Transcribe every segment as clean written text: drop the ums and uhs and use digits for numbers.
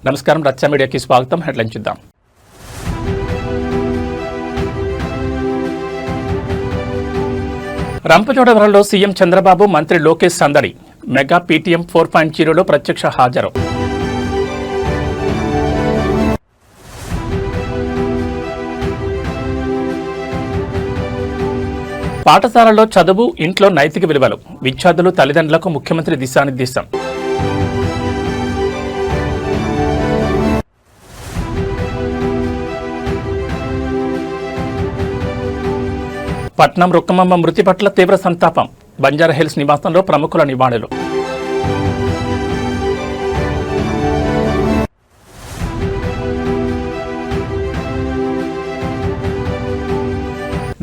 నమస్కారం, రచ్చ మీడియాకి స్వాగతం. హెడ్లైన్ చూద్దాం. రంపచోడవరంలో సీఎం చంద్రబాబు, మంత్రి లోకేష్ సందడి. మెగా పీటీఎం 4.0లో ప్రత్యక్ష హాజరు. పాఠశాలల్లో చదువు, ఇంట్లో నైతిక విలువలు. విద్యార్థులు, తల్లిదండ్రులకు ముఖ్యమంత్రి దిశానిర్దేశం. పట్నం రుక్కమమ్మ మృతి పట్ల తీవ్ర సంతాపం. బంజారాహిల్స్ నివాసంలో ప్రముఖుల నివాళులు.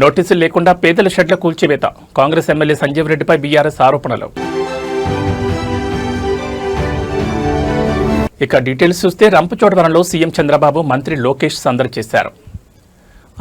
నోటీసులు లేకుండా పేదల షెడ్ల కూల్చివేత. కాంగ్రెస్ ఎమ్మెల్యే సంజీవ్ రెడ్డిపై బీఆర్ఎస్ ఆరోపణలు. ఇక డీటెయిల్స్ చూస్తే రంపచోడవరంలో సీఎం చంద్రబాబు, మంత్రి లోకేష్ సందడి చేశారు.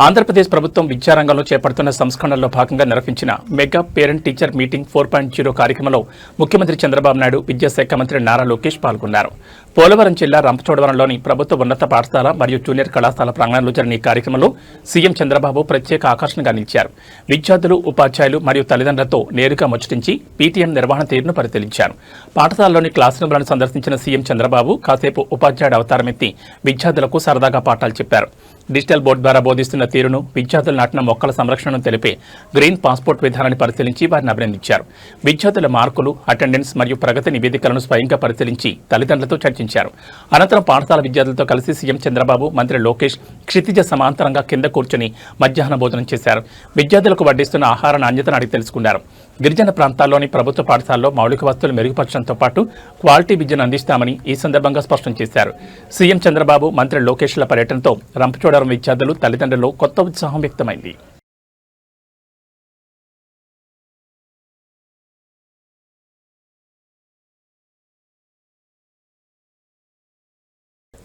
ఆంధ్రప్రదేశ్ ప్రభుత్వం విద్యారంగంలో చేపడుతున్న సంస్కరణల్లో భాగంగా నిర్వహించిన మెగా పేరెంట్ టీచర్ మీటింగ్ 4.0 కార్యక్రమంలో ముఖ్యమంత్రి చంద్రబాబు నాయుడు, విద్యాశాఖ మంత్రి నారా లోకేష్ పాల్గొన్నారు. పోలవరం జిల్లా రంపచోడవరంలోని ప్రభుత్వ ఉన్నత పాఠశాల మరియు జూనియర్ కళాశాల ప్రాంగణంలో జరిగిన ఈ కార్యక్రమంలో సీఎం చంద్రబాబు ప్రత్యేక ఆకర్షణగా నిలిచారు. విద్యార్థులు, ఉపాధ్యాయులు మరియు తల్లిదండ్రులతో నేరుగా ముచ్చటించి పీటీఎం నిర్వహణ తీరును పరిశీలించారు. పాఠశాలలోని క్లాస్ రూమ్లను సందర్శించిన సీఎం చంద్రబాబు కాసేపు ఉపాధ్యాయుడు అవతారమెత్తి విద్యార్థులకు సరదాగా పాఠాలు చెప్పారు. డిజిటల్ బోర్డు ద్వారా బోధిస్తున్న తీరును, విద్యార్థులు నాటిన మొక్కల సంరక్షణను తెలిపే గ్రీన్ పాస్పోర్ట్ విధానాన్ని పరిశీలించి వారిని అభినందించారు. విద్యార్థుల మార్కులు, అటెండెన్స్ మరియు ప్రగతి నివేదికలను స్వయంగా పరిశీలించి తల్లిదండ్రులతో చర్చించారు. అనంతరం పాఠశాల విద్యార్థులతో కలిసి సీఎం చంద్రబాబు, మంత్రి లోకేష్ క్షితిజ సమాంతరంగా కింద కూర్చొని మధ్యాహ్న భోజనం చేశారు. విద్యార్థులకు వడ్డిస్తున్న ఆహార నాణ్యతను అడిగి తెలుసుకున్నారు. గిరిజన ప్రాంతాల్లోని ప్రభుత్వ పాఠశాలలో మౌలిక వసతులు మెరుగుపరచడంతో పాటు క్వాలిటీ విద్యను అందిస్తామని ఈ సందర్భంగా స్పష్టం చేశారు. సీఎం చంద్రబాబు, మంత్రి లోకేష్ల పర్యటనతో రంపచోడవరం విద్యార్థులు, తల్లిదండ్రులు కొత్త ఉత్సాహం వ్యక్తమైంది.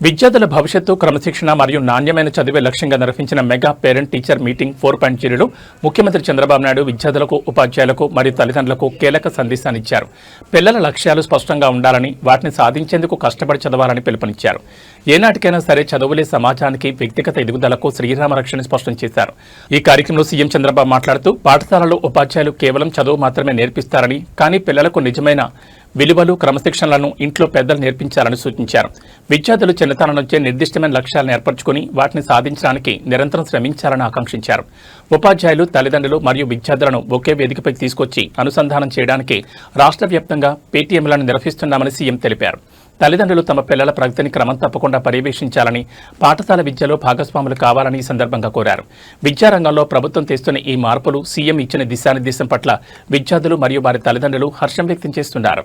విద్యార్థుల భవిష్యత్తు, క్రమశిక్షణ మరియు నాణ్యమైన చదివే లక్ష్యంగా నిర్వహించిన మెగా పేరెంట్ టీచర్ మీటింగ్ 4.0లో ముఖ్యమంత్రి చంద్రబాబు నాయుడు విద్యార్థులకు, ఉపాధ్యాయులకు మరియు తల్లిదండ్రులకు కీలక సందేశాన్నిచ్చారు. పిల్లల లక్ష్యాలు స్పష్టంగా ఉండాలని, వాటిని సాధించేందుకు కష్టపడి చదవాలని పిలుపునిచ్చారు. ఏనాటికైనా సరే చదువులే సమాజానికి వ్యక్తిగత ఎదుగుదలకు శ్రీరామ రక్షని స్పష్టం చేశారు. ఈ కార్యక్రమంలో సీఎం చంద్రబాబు మాట్లాడుతూ పాఠశాలలో ఉపాధ్యాయులు కేవలం చదువు మాత్రమే నేర్పిస్తారని, కానీ పిల్లలకు నిజమైన విలువలు, క్రమశిక్షణలను ఇంట్లో పెద్దలు నేర్పించాలని సూచించారు. విద్యార్థులు చిన్నతనం నుంచే నిర్దిష్టమైన లక్ష్యాలను ఏర్పరచుకుని వాటిని సాధించడానికి నిరంతరం శ్రమించాలని ఆకాంక్షించారు. ఉపాధ్యాయులు, తల్లిదండ్రులు మరియు విద్యార్థులను ఒకే వేదికపై తీసుకొచ్చి అనుసంధానం చేయడానికి రాష్ట్ర వ్యాప్తంగా పీటీఎంలను నిర్వహిస్తున్నామని సీఎం తెలిపారు. తల్లిదండ్రులు తమ పిల్లల ప్రగతిని క్రమం తప్పకుండా పర్యవేక్షించాలని, పాఠశాల విద్యలో భాగస్వాములు కావాలని ఈ సందర్భంగా కోరారు. విద్యారంగంలో ప్రభుత్వం తెస్తున్న ఈ మార్పులు, సీఎం ఇచ్చిన దిశానిర్దేశం పట్ల విద్యార్థులు మరియు వారి తల్లిదండ్రులు హర్షం వ్యక్తం చేస్తున్నారు.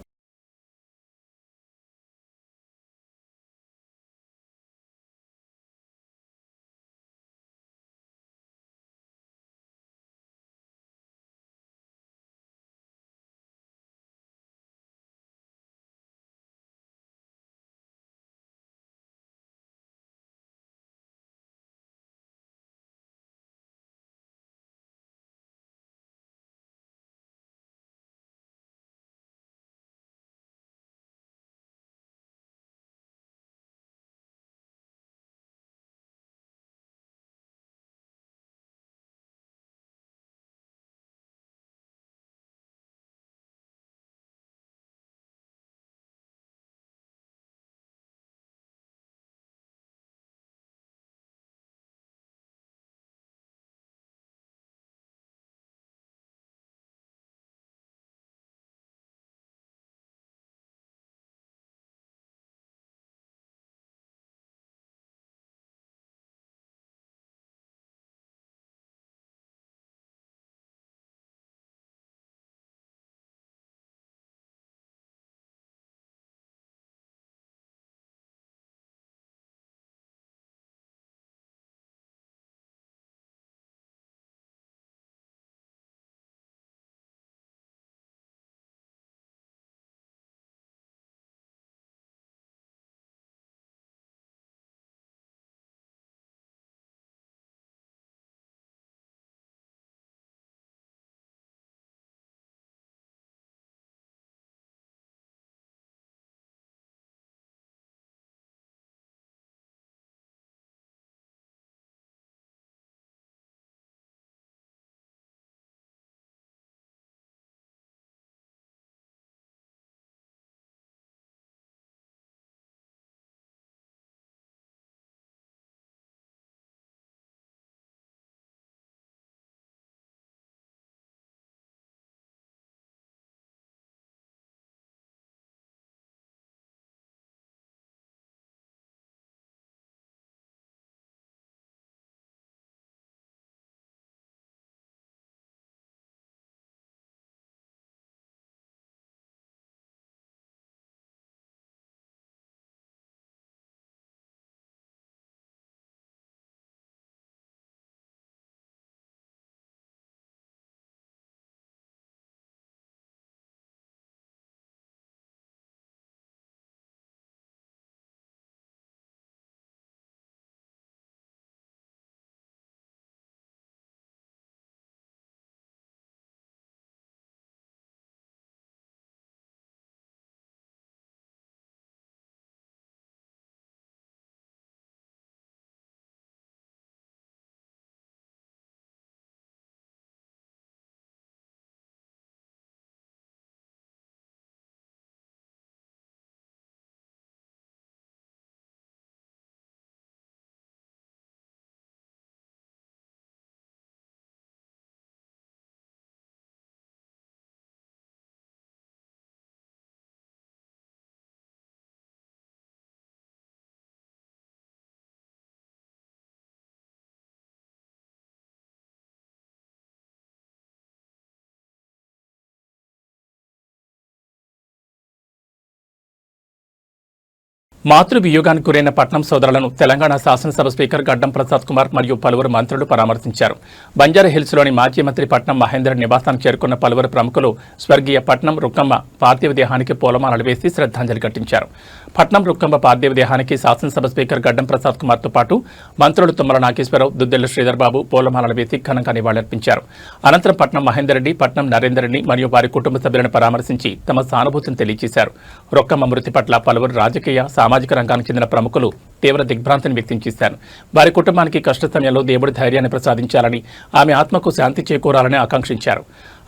మాతృవియోగానికి గురైన పట్నం సోదరులను తెలంగాణ శాసనసభ స్పీకర్ గడ్డం ప్రసాద్ కుమార్ మరియు పలువురు మంత్రులు పరామర్శించారు. బంజారాహిల్స్లోని మాజీ మంత్రి పట్నం మహేందర్ నివాసానికి చేరుకున్న పలువురు ప్రముఖులు స్వర్గీయ పట్నం రుక్కమ్మ పార్థివ దేహానికి పూలమాలలు వేసి శ్రద్ధాంజలి ఘటించారు. పట్నం రుక్కమ్మ పార్థివ దేహానికి శాసనసభ స్పీకర్ గడ్డం ప్రసాద్ కుమార్తో పాటు మంత్రులు తుమ్మల నాగేశ్వరరావు, దుద్దెళ్ల శ్రీధర్ బాబు పూలమాలలు వేసి ఘనంగా నివాళులర్పించారు. అనంతరం పట్నం మహేందర్ రెడ్డి, పట్నం నరేందర్ రెడ్డి మరియు వారి కుటుంబ సభ్యులను పరామర్శించి తమ సానుభూతిని తెలియజేశారు. రుక్కమ్మ మృతి పట్ల పలువురు రాజకీయ, సామాజిక రంగానికి చెందిన ప్రముఖులు తీవ్ర దిగ్భ్రాంతిని వ్యక్తం చేశారు. వారి కుటుంబానికి కష్ట సమయంలో దేవుడి ధైర్యాన్ని ప్రసాదించాలని, ఆమె ఆత్మకు శాంతి చేకూరాలని ఆకాంక్షించారు.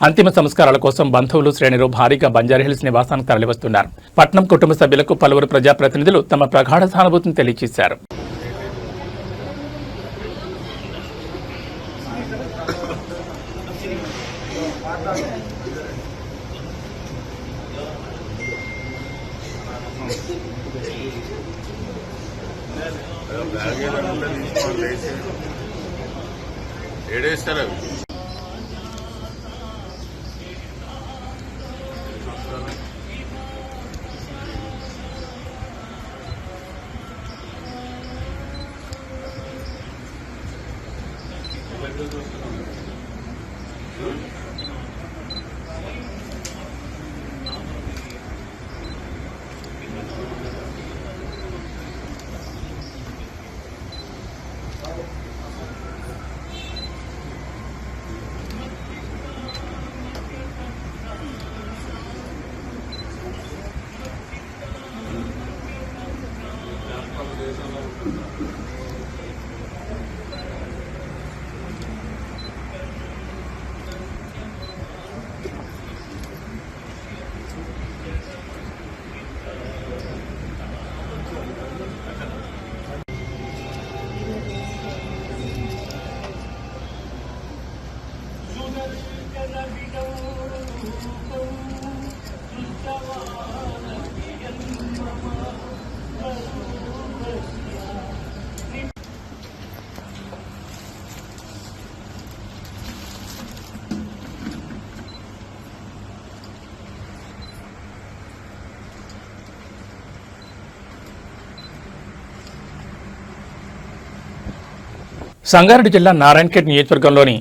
అంతిమ సంస్కారాల కోసం బంధువులు, శ్రేణులు భారీగా బంజారాహిల్స్ నివాసానికి తరలివస్తున్నారు. పట్నం కుటుంబ సభ్యులకు పలువురు ప్రజాప్రతినిధులు తమ ప్రగాఢ సానుభూతిని తెలియజేశారు. ఏడేస్తారు సంగారెడ్డి జిల్లా నారాయణఖేడ్ నియోజకవర్గంలోని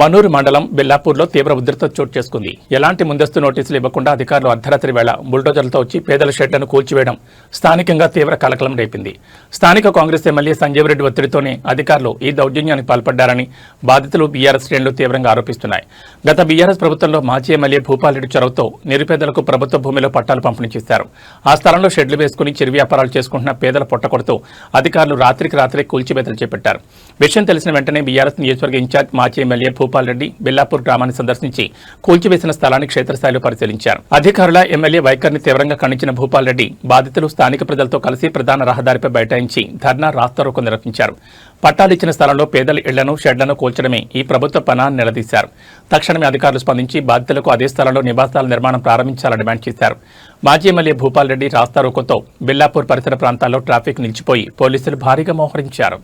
మనూరు మండలం బెల్లాపూర్లో తీవ్ర ఉధృత చోటు చేసుకుంది. ఎలాంటి ముందస్తు నోటీసులు ఇవ్వకుండా అధికారులు అర్ధరాత్రి వేళ బుల్డోజర్లతో వచ్చి పేదల షెడ్లను కూల్చివేయడం స్థానికంగా తీవ్ర కలకలం రేపింది. స్థానిక కాంగ్రెస్ ఎమ్మెల్యే సంజీవ్ రెడ్డి ఒత్తిడితోనే అధికారులు ఈ దౌర్జన్యానికి పాల్పడ్డారని బాధితులు బీఆర్ఎస్ శ్రేణులు తీవ్రంగా ఆరోపిస్తున్నాయి. గత బీఆర్ఎస్ ప్రభుత్వంలో మాజీ ఎమ్మెల్యే భూపాల్ రెడ్డి చొరవతో నిరుపేదలకు ప్రభుత్వ భూమిలో పట్టాలు పంపిణీ చేశారు. ఆ స్థలంలో షెడ్లు వేసుకుని చిరు వ్యాపారాలు చేసుకుంటున్న పేదల పొట్టకొడుతూ అధికారులు రాత్రికి రాత్రే కూల్చివేతలు చేపట్టారు. విషయం తెలిసిన వెంటనే బీఆర్ఎస్ నియోజకవర్గ ఇన్ఛార్జ్ మాజీ ఎమ్మెల్యే భూపాల్ రెడ్డి బెల్లాపూర్ గ్రామాన్ని సందర్శించి కూల్చివేసిన స్థలాన్ని క్షేత్రస్థాయిలో పరిశీలించారు. అధికారుల ఎమ్మెల్యే వైఖరిని తీవ్రంగా ఖండించిన భూపాల్ రెడ్డి బాధితులు స్థానిక ప్రజలతో కలిసి ప్రధాన రహదారిపై బైఠాయించి ధర్నా రాస్తారోకో నిర్వహించారు. పట్టాలిచ్చిన స్థలంలో పేదల ఇళ్లను, షెడ్లను కూల్చడమే ఈ ప్రభుత్వ పనాన్ని నిలదీశారు. తక్షణమే అధికారులు స్పందించి బాధితులకు అదే స్థలంలో నివాసాల నిర్మాణం ప్రారంభించాలని డిమాండ్ చేశారు. మాజీ ఎమ్మెల్యే భూపాల్ రెడ్డి రాస్తారోకోతో బెల్లాపూర్ పరిసర ప్రాంతాల్లో ట్రాఫిక్ నిలిచిపోయి పోలీసులు భారీగా మోహరించారు.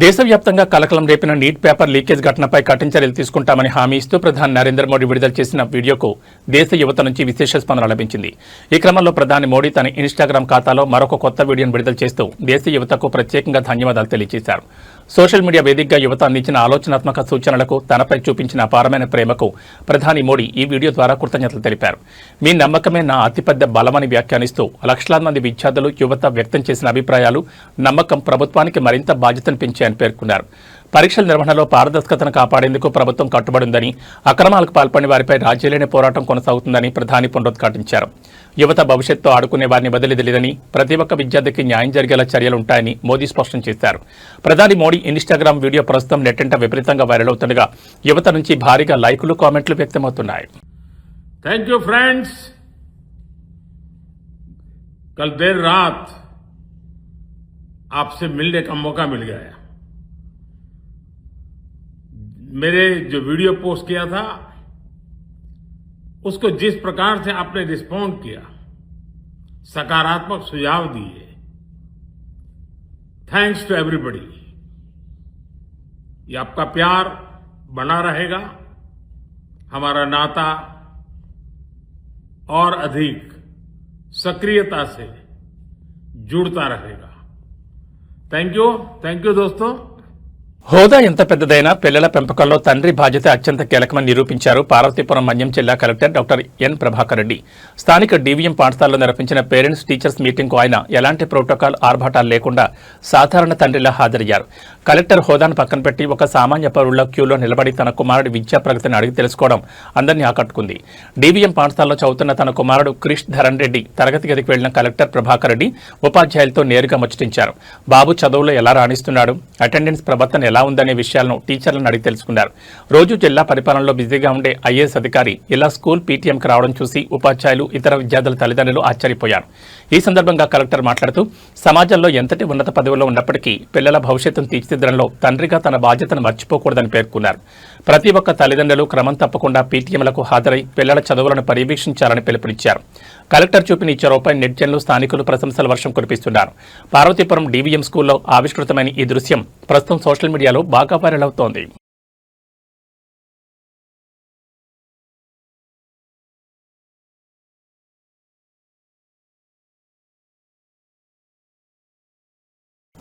దేశవ్యాప్తంగా కలకలం రేపిన నీట్ పేపర్ లీకేజ్ ఘటనపై కఠిన చర్యలు తీసుకుంటామని హామీ ఇస్తూ ప్రధాని నరేంద్ర మోడీ విడుదల చేసిన వీడియోకు దేశ యువత నుంచి విశేష స్పందన లభించింది. ఈ క్రమంలో ప్రధాని మోడీ తన ఇన్స్టాగ్రామ్ ఖాతాలో మరొక కొత్త వీడియోను విడుదల చేస్తూ దేశ యువతకు ప్రత్యేకంగా ధన్యవాదాలు తెలియజేశారు. సోషల్ మీడియా వేదికగా యువత అందించిన ఆలోచనాత్మక సూచనలకు, తనపై చూపించిన అపారమైన ప్రేమకు ప్రధాని మోడీ ఈ వీడియో ద్వారా కృతజ్ఞతలు తెలిపారు. మీ నమ్మకమే నా అతిపెద్ద బలమని వ్యాఖ్యానిస్తూ లక్షలాది మంది విద్యార్థులు, యువత వ్యక్తం చేసిన అభిప్రాయాలు, నమ్మకం ప్రభుత్వానికి మరింత బాధ్యతను పెంచాయని పేర్కొన్నారు. పరీక్షల నిర్వహణలో పారదర్శకతను కాపాడేందుకు ప్రభుత్వం కట్టుబడిందని, అక్రమాలకు పాల్పడిన వారిపై రాజీలేని పోరాటం కొనసాగుతుందని ప్రధాని పునరుద్ఘాటించారు. యువత భవిష్యత్తుతో ఆడుకునే వారిని వదిలిలేదని, ప్రతి ఒక్క విద్యార్థికి న్యాయం జరిగేలా చర్యలుంటాయని మోదీ స్పష్టం చేశారు. ప్రధాని మోడీ ఇన్స్టాగ్రామ్ వీడియో ప్రస్తుతం నెట్టింట విపరీతంగా వైరల్ అవుతుండగా యువత నుంచి భారీగా లైకులు, కామెంట్లు వ్యక్తమవుతున్నాయి. Thank you friends. कल देर रात आपसे मिलने का मौका मिल गया। मेरे जो वीडियो पोस्ट किया था उसको जिस प्रकार से आपने रिस्पॉन्ड किया, सकारात्मक सुझाव दिए, थैंक्स टू एवरीबॉडी। ये आपका प्यार बना रहेगा, हमारा नाता और अधिक सक्रियता से जुड़ता रहेगा। थैंक यू दोस्तों। హోదా ఎంత పెద్దదైనా పిల్లల పెంపకంలో తండ్రి బాధ్యత అత్యంత కీలకమని నిరూపించారు పార్వతీపురం మన్యం జిల్లా collector doctor N Prabhakar Reddy. స్థానిక డీవీఎం పాఠశాలలో నిర్వహించిన పేరెంట్స్ టీచర్స్ మీటింగ్కు ఆయన ఎలాంటి ప్రోటోకాల్ ఆర్భాటాలు లేకుండా సాధారణ తండ్రిలా హాజరయ్యారు. కలెక్టర్ హోదాను పక్కన పెట్టి ఒక సామాన్య పౌరుల క్యూలో నిలబడి తన కుమారుడి విద్యా ప్రగతిని అడిగి తెలుసుకోవడం అందరినీ ఆకట్టుకుంది. డీవీఎం పాఠశాలలో చదువుతున్న తన కుమారుడు క్రిష్ ధరణ్ రెడ్డి తరగతి గదికి వెళ్లిన కలెక్టర్ ప్రభాకర్ రెడ్డి ఉపాధ్యాయులతో నేరుగా ముచ్చటించారు. బాబు చదువులో ఎలా రాణిస్తున్నాడు, అటెండెన్స్ ప్రవర్తన ఎలా ఉందనే విషయాలను టీచర్లను అడిగి తెలుసుకున్నారు. రోజు జిల్లా పరిపాలనలో బిజీగా ఉండే ఐఏఎస్ అధికారి ఇలా స్కూల్ పీటీఎంకి రావడం చూసి ఉపాధ్యాయులు, ఇతర విద్యార్థుల తల్లిదండ్రులు ఆశ్చర్యపోయారు. ఈ సందర్భంగా కలెక్టర్ మాట్లాడుతూ సమాజంలో ఎంతటి ఉన్నత పదవిలో ఉన్నప్పటికీ పిల్లల భవిష్యత్తును తీర్చిదిద్దడంలో తండ్రిగా తన బాధ్యతను మర్చిపోకూడదని పేర్కొన్నారు. ప్రతి ఒక్క తల్లిదండ్రులు క్రమం తప్పకుండా పీటీఎంలకు హాజరై పిల్లల చదువులను పర్యవేక్షించాలని పిలుపునిచ్చారు. కలెక్టర్ చూపిన ఈ చొరవపై నెటిజన్లు, స్థానికులు ప్రశంసల వర్షం కురిపిస్తున్నారు. పార్వతీపురం డీవీఎం స్కూల్లో ఆవిష్కృతమైన ఈ దృశ్యం ప్రస్తుతం సోషల్ మీడియాలో బాగా వైరల్ అవుతోంది.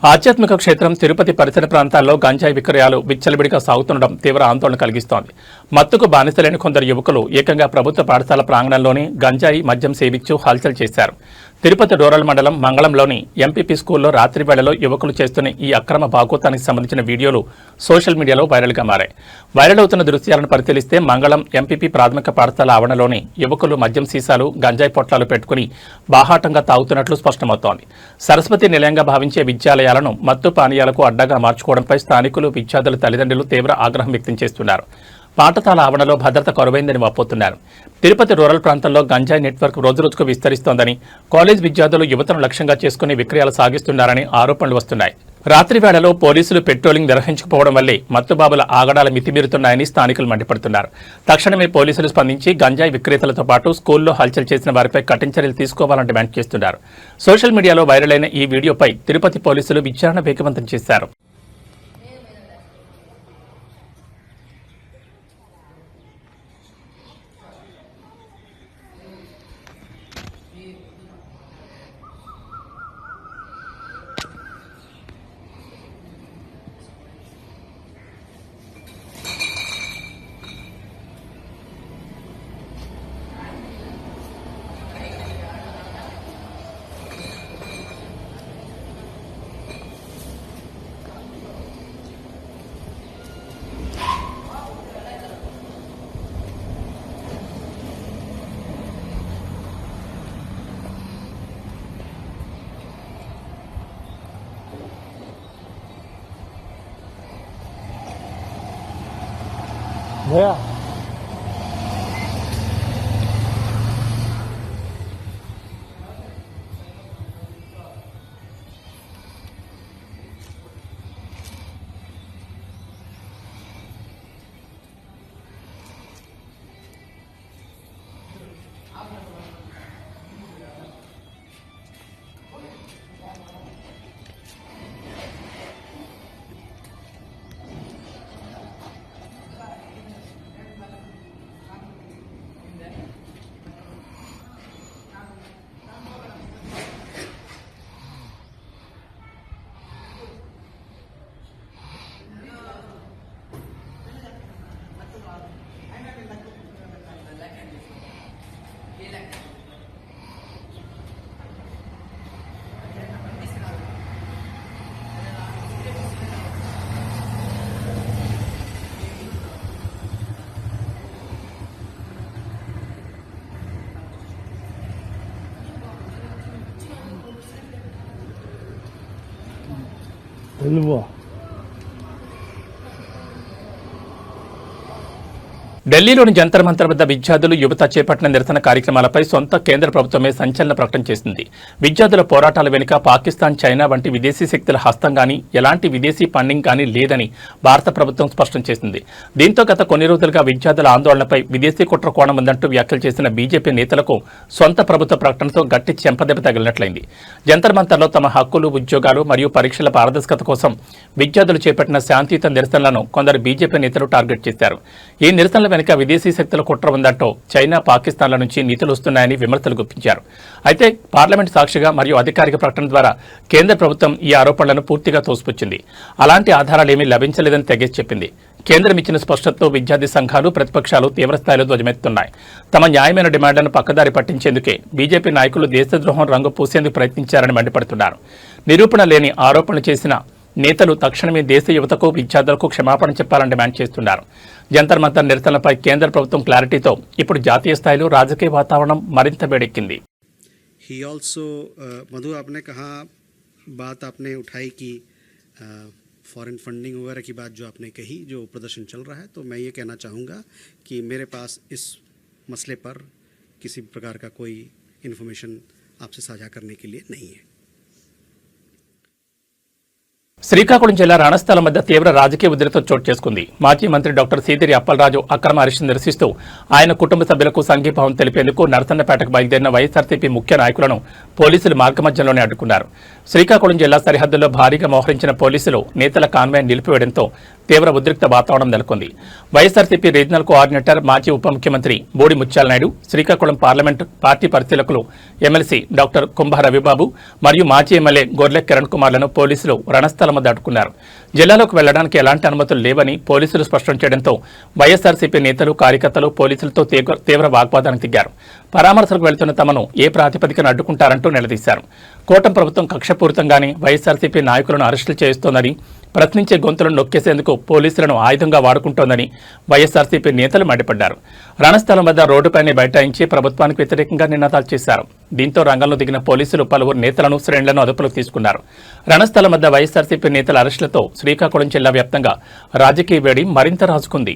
ఆధ్యాత్మిక క్షేత్రం తిరుపతి పరిసర ప్రాంతాల్లో గంజాయి విక్రయాలు విచ్చలవిడిగా సాగుతుండడం తీవ్ర ఆందోళన కలిగిస్తోంది. మత్తుకు బానిసలైన కొందరు యువకులు ఏకంగా ప్రభుత్వ పాఠశాల ప్రాంగణంలోనే గంజాయి మద్యం సేవించు హల్చల్ చేశారు. తిరుపతి రూరల్ మండలం మంగళంలోని ఎంపీపీ స్కూల్లో రాత్రి వేళలో యువకులు చేస్తున్న ఈ అక్రమ బాగోతానికి సంబంధించిన వీడియోలు సోషల్ మీడియాలో వైరల్గా మారాయి. వైరల్ అవుతున్న దృశ్యాలను పరిశీలిస్తే మంగళం ఎంపీపీ ప్రాథమిక పాఠశాల ఆవరణలోని యువకులు మద్యం సీసాలు, గంజాయి పొట్లాలు పెట్టుకుని బాహాటంగా తాగుతున్నట్లు స్పష్టమవుతోంది. సరస్వతి నిలయంగా భావించే విద్యాలయాలను మత్తు పానీయాలకు అడ్డగా మార్చుకోవడంపై స్థానికులు, విద్యార్థుల తల్లిదండ్రులు తీవ్ర ఆగ్రహం వ్యక్తం చేస్తున్నారు. పాఠశాల ఆవరణలో భద్రత కొరవైందని వాపోతున్నారు. తిరుపతి రూరల్ ప్రాంతంలో గంజాయి నెట్వర్క్ రోజురోజుకు విస్తరిస్తోందని, కాలేజ్ విద్యార్థులు యువతను లక్ష్యంగా చేసుకుని విక్రయాలు సాగిస్తున్నారని ఆరోపణలు వస్తున్నాయి. రాత్రి వేళలో పోలీసులు పెట్రోలింగ్ నిర్వహించకపోవడం వల్లే మత్తుబాబుల ఆగడాలు మితిమీరుతున్నాయని స్థానికులు మండిపడుతున్నారు. తక్షణమే పోలీసులు స్పందించి గంజాయి విక్రేతలతో పాటు స్కూల్లో హల్చల్ చేసిన వారిపై కఠిన చర్యలు తీసుకోవాలని డిమాండ్ చేస్తున్నారు. సోషల్ మీడియాలో వైరల్ అయిన ఈ వీడియోపై తిరుపతి పోలీసులు విచారణ వేగవంతం చేశారు. भैया Dia వెళ్ళిపో. ఢిల్లీలోని జంతర్ మంతర్ వద్ద విద్యార్థులు యువత చేపట్టిన నిరసన కార్యక్రమాలపై సొంత కేంద్ర ప్రభుత్వమే సంచలన ప్రకటన చేసింది. విద్యార్థుల పోరాటాల వెనుక పాకిస్తాన్, చైనా వంటి విదేశీ శక్తుల హస్తం గానీ ఎలాంటి విదేశీ ఫండింగ్ కానీ లేదని భారత ప్రభుత్వం స్పష్టం చేసింది. దీంతో గత కొన్ని రోజులుగా విద్యార్థుల ఆందోళనపై విదేశీ కుట్ర కోణం ఉందంటూ వ్యాఖ్యలు చేసిన బీజేపీ నేతలకు సొంత ప్రభుత్వ ప్రకటనతో గట్టి చెంపదెబ్బ తగిలినట్లయింది. జంతర్ మంతర్లో తమ హక్కులు, ఉద్యోగాలు మరియు పరీక్షల పారదర్శకత కోసం విద్యార్థులు చేపట్టిన శాంతియుత నిరసనలను కొందరు బీజేపీ నేతలు టార్గెట్ చేశారు. ఈ నిరసనల వెనుక విదేశీ శక్తుల కుట్ర ఉందంటూ చైనా, పాకిస్తాన్ల నుంచి నీతులు వస్తున్నాయని విమర్శలు గుప్పించారు. అయితే పార్లమెంట్ సాక్షిగా మరియు అధికారిక ప్రకటన ద్వారా కేంద్ర ప్రభుత్వం ఈ ఆరోపణలను పూర్తిగా తోసిపుచ్చింది. అలాంటి ఆధారాలేమీ లభించలేదని తెగేసి చెప్పింది. కేంద్రం ఇచ్చిన స్పష్టతతో విద్యార్థి సంఘాలు, ప్రతిపక్షాలు తీవ్రస్థాయిలో ధ్వజమెత్తున్నాయి. తమ న్యాయమైన డిమాండ్లను పక్కదారి పట్టించేందుకే బీజేపీ నాయకులు దేశద్రోహం రంగు పూసేందుకు ప్రయత్నించారని మండిపడుతున్నారు. నిరూపణ లేని ఆరోపణలు చేసిన నేతలు తక్షణమే దేశ యువతకు, విద్యార్థులకు క్షమాపణ చెప్పాలని డిమాండ్ చేస్తున్నారు. జంతర్ మంతర్ నిరసనలపై కేంద్ర ప్రభుత్వం క్లారిటీతో ఇప్పుడు జాతీయ స్థాయిలో రాజకీయ వాతావరణం మరింత వేడెక్కింది. ही ऑल्सो मधु आपने कहा बात आपने उठाई कि फॉरेन फंडिंग वगैरह की बात जो आपने कही, जो प्रदर्शन चल रहा है, तो मैं ये कहना चाहूँगा कि मेरे पास इस मसले पर किसी प्रकार का कोई इन्फॉर्मेशन आपसे साझा करने के लिए नहीं है. శ్రీకాకుళం జిల్లా రణస్థలం వద్ద తీవ్ర రాజకీయ ఉద్రిక్తత చోటు చేసుకుంది. మాజీ మంత్రి డాక్టర్ సీదిరి అప్పలరాజు అక్రమ అరెస్టును నిరసిస్తూ ఆయన కుటుంబ సభ్యులకు సంఘీభావం తెలిపేందుకు నరసన్నపేటకు బయలుదేరిన వైఎస్ఆర్సీపీ ముఖ్య నాయకులను పోలీసులు మార్గమధ్యంలోనే అడ్డుకున్నారు. శ్రీకాకుళం జిల్లా సరిహద్దుల్లో భారీగా మోహరించిన పోలీసులు నేతల కాన్వాయ్ నిలిపివేయడంతో తీవ్ర ఉద్రిక్త వాతావరణం నెలకొంది. వైఎస్ఆర్సీపీ రీజనల్ కోఆర్డినేటర్, మాజీ ఉప ముఖ్యమంత్రి బోడి ముత్యాలనాయుడు, శ్రీకాకుళం పార్లమెంట్ పార్టీ పరిశీలకులు ఎమ్మెల్సీ డాక్టర్ కుంభ రవిబాబు మరియు మాజీ ఎమ్మెల్యే గొర్లె కిరణ్ కుమార్లను పోలీసులు రణస్థలం వద్ద అడ్డుకున్నారు. జిల్లాలోకి వెళ్లడానికి ఎలాంటి అనుమతులు లేవని పోలీసులు స్పష్టం చేయడంతో వైఎస్ఆర్సీపీ నేతలు, కార్యకర్తలు పోలీసులతో తీవ్ర వాగ్వాదానికి దిగారు. పరామర్శలకు వెళ్తున్న తమను ఏ ప్రాతిపదికన అడ్డుకుంటారంటూ నిలదీశారు. కూటమి ప్రభుత్వం కక్షపూరితంగానే వైఎస్ఆర్సీపీ నాయకులను అరెస్టులు చేస్తోందని, ప్రశ్నించే గొంతులను నొక్కేసేందుకు పోలీసులను ఆయుధంగా వాడుకుంటోందని వైఎస్ఆర్సీపీ నేతలు మండిపడ్డారు. రణస్థలం వద్ద రోడ్డుపైనే బైఠాయించి ప్రభుత్వానికి వ్యతిరేకంగా నినాదాలు చేశారు. దీంతో రంగంలో దిగిన పోలీసులు పలువురు నేతలను, శ్రేణులను అదుపులోకి తీసుకున్నారు. రణస్థలం వద్ద వైఎస్ఆర్సీపీ నేతల అరెస్టులతో శ్రీకాకుళం జిల్లా వ్యాప్తంగా రాజకీయ వేడి మరింత రాజుకుంది.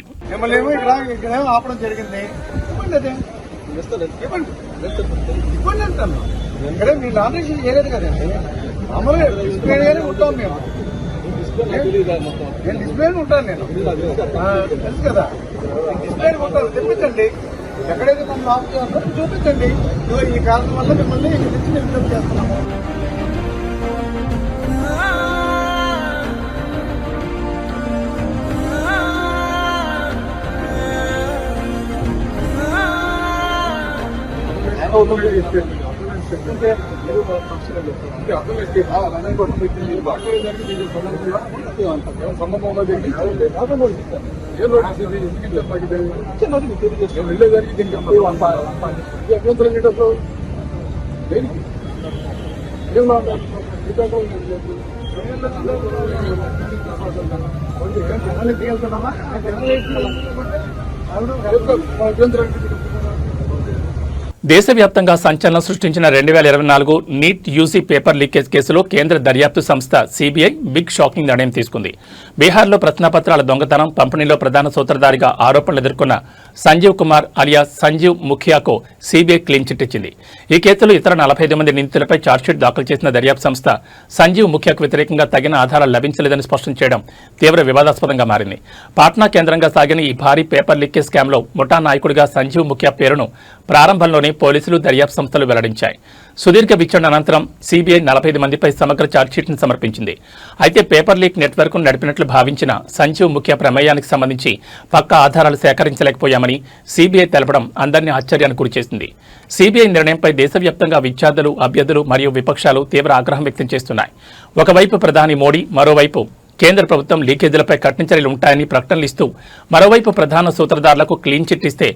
డిస్ప్లే ఉంటాను నేను, తెలుసు కదా, డిస్ప్లే ఉంటాను. తెప్పించండి, ఎక్కడైతే మనం ఆఫ్ చేస్తారో చూపించండి. ఈ కారణం వల్ల మిమ్మల్ని ఇక్కడ నుంచి విజ్ఞప్తి చేస్తున్నాము. దేశవ్యాప్తంగా సంచలనం సృష్టించిన 2024 నీట్ యూజీ పేపర్ లీకేజ్ కేసులో కేంద్ర దర్యాప్తు సంస్థ సీబీఐ బిగ్ షాకింగ్ నిర్ణయం తీసుకుంది. బీహార్లో ప్రశ్నాపత్రాల దొంగతనం, పంపిణీలో ప్రధాన సూత్రధారిగా ఆరోపణలు ఎదుర్కొన్న సంజీవ్ కుమార్ అలియా సంజీవ్ ముఖియాకు సీబీఐ క్లీన్ చిట్ ఇచ్చింది. ఈ కేసులో ఇతర 45 మంది నిందితులపై ఛార్జ్షీట్ దాఖలు చేసిన దర్యాప్తు సంస్థ సంజీవ్ ముఖియాకు వ్యతిరేకంగా తగిన ఆధారాలు లభించలేదని స్పష్టం చేయడం తీవ్ర వివాదాస్పదంగా మారింది. పాట్నా కేంద్రంగా సాగిన ఈ భారీ పేపర్ లీకేజ్ స్కామ్లో ముఠా నాయకుడిగా సంజీవ్ ముఖియా పేరును ప్రారంభంలోనే పోలీసులు, దర్యాప్తు సంస్థలు వెల్లడించాయి. సుదీర్ఘ విచారణ అనంతరం సీబీఐ 45 మందిపై సమగ్ర ఛార్జ్షీట్ను సమర్పించింది. అయితే పేపర్ లీక్ నెట్వర్క్ను నడిపినట్లు భావించిన సంజీవ్ ముఖ్య ప్రమేయానికి సంబంధించి పక్కా ఆధారాలు సేకరించలేకపోయామని సీబీఐ తెలపడం అందరినీ ఆశ్చర్యానికి గురిచేసింది. సీబీఐ నిర్ణయంపై దేశవ్యాప్తంగా విద్యార్థులు, అభ్యర్థులు మరియు విపక్షాలు తీవ్ర ఆగ్రహం వ్యక్తం చేస్తున్నాయి. ఒకవైపు ప్రధాని మోడీ, మరోవైపు కేంద్ర ప్రభుత్వం లీకేజీలపై కఠిన చర్యలు ఉంటాయని ప్రకటనలు ఇస్తూ మరోవైపు ప్రధాన సూత్రధారులకు క్లీన్ చిట్ ఇస్తే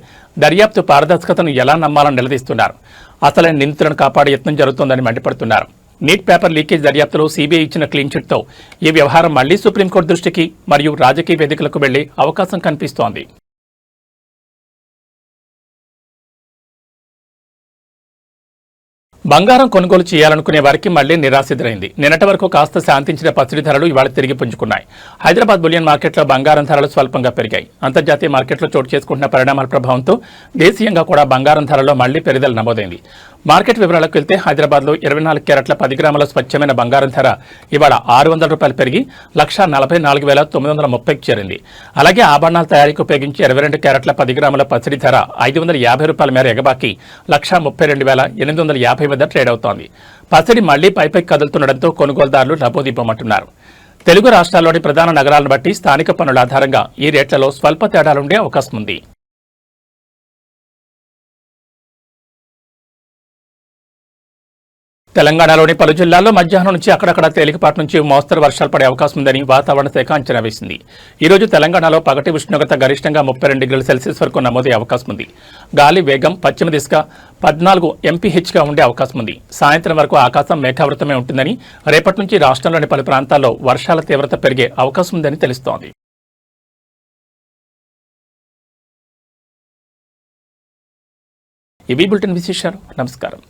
దర్యాప్తు పారదర్శకతను ఎలా నమ్మాలని నిలదీస్తున్నారు. అసలైన నిందితులను కాపాడే యత్నం జరుగుతోందని మండిపడుతున్నారు. నీట్ పేపర్ లీకేజ్ దర్యాప్తులో సీబీఐ ఇచ్చిన క్లీన్ చిట్తో ఈ వ్యవహారం మళ్లీ సుప్రీంకోర్టు దృష్టికి మరియు రాజకీయ వేదికలకు వెళ్లే అవకాశం కనిపిస్తోంది. బంగారం కొనుగోలు చేయాలనుకునే వారికి మళ్లీ నిరాశ ఎదురైంది. నిన్నటి వరకు కాస్త శాంతించిన పసిడి ధరలు ఇవాళ తిరిగి పుంజుకున్నాయి. హైదరాబాద్ బులియన్ మార్కెట్లో బంగారం ధరలు స్వల్పంగా పెరిగాయి. అంతర్జాతీయ మార్కెట్లో చోటు చేసుకుంటున్న పరిణామాల ప్రభావంతో దేశీయంగా కూడా బంగారం ధరల్లో మళ్లీ పెరుగుదల నమోదైంది. మార్కెట్ వివరాలకు వెళ్తే హైదరాబాద్లో 24 క్యారెట్ల 10 గ్రాముల స్వచ్ఛమైన బంగారం ధర ఇవాళ ₹600 పెరిగి 1,44,930కి చేరింది. అలాగే ఆభరణాల తయారీకి ఉపయోగించి 22 క్యారెట్ల 10 గ్రాముల పసిడి ధర ₹550 మేర ఎగబాకి 1,32,850 వద్ద ట్రేడ్ అవుతోంది. పసిడి మళ్లీ పైపైకి కదులుతుండటంతో కొనుగోలుదారులు లబోదిబ్బమంటున్నారు. తెలుగు రాష్ట్రాల్లోని ప్రధాన నగరాలను బట్టి స్థానిక పన్నుల ఆధారంగా ఈ రేట్లలో స్వల్ప తేడాలుండే అవకాశం ఉంది. తెలంగాణలోని పలు జిల్లాల్లో మధ్యాహ్నం నుంచి అక్కడక్కడ తేలికపాటి నుంచి మోస్తరు వర్షాలు పడే అవకాశం ఉందని వాతావరణ శాఖ అంచనా వేసింది. ఈ రోజు తెలంగాణలో పగటి ఉష్ణోగ్రత గరిష్టంగా 32 డిగ్రీల సెల్సియస్ వరకు నమోదయ్యే అవకాశం ఉంది. గాలి వేగం పశ్చిమ దిశగా 14 mph ఉండే అవకాశం ఉంది. సాయంత్రం వరకు ఆకాశం మేఘావృతమే ఉంటుందని, రేపటి నుంచి రాష్ట్రంలోని పలు ప్రాంతాల్లో వర్షాల తీవ్రత పెరిగే అవకాశం ఉందని తెలుస్తోంది. ఇవి బులెటిన్ విశేషాలు. నమస్కారం.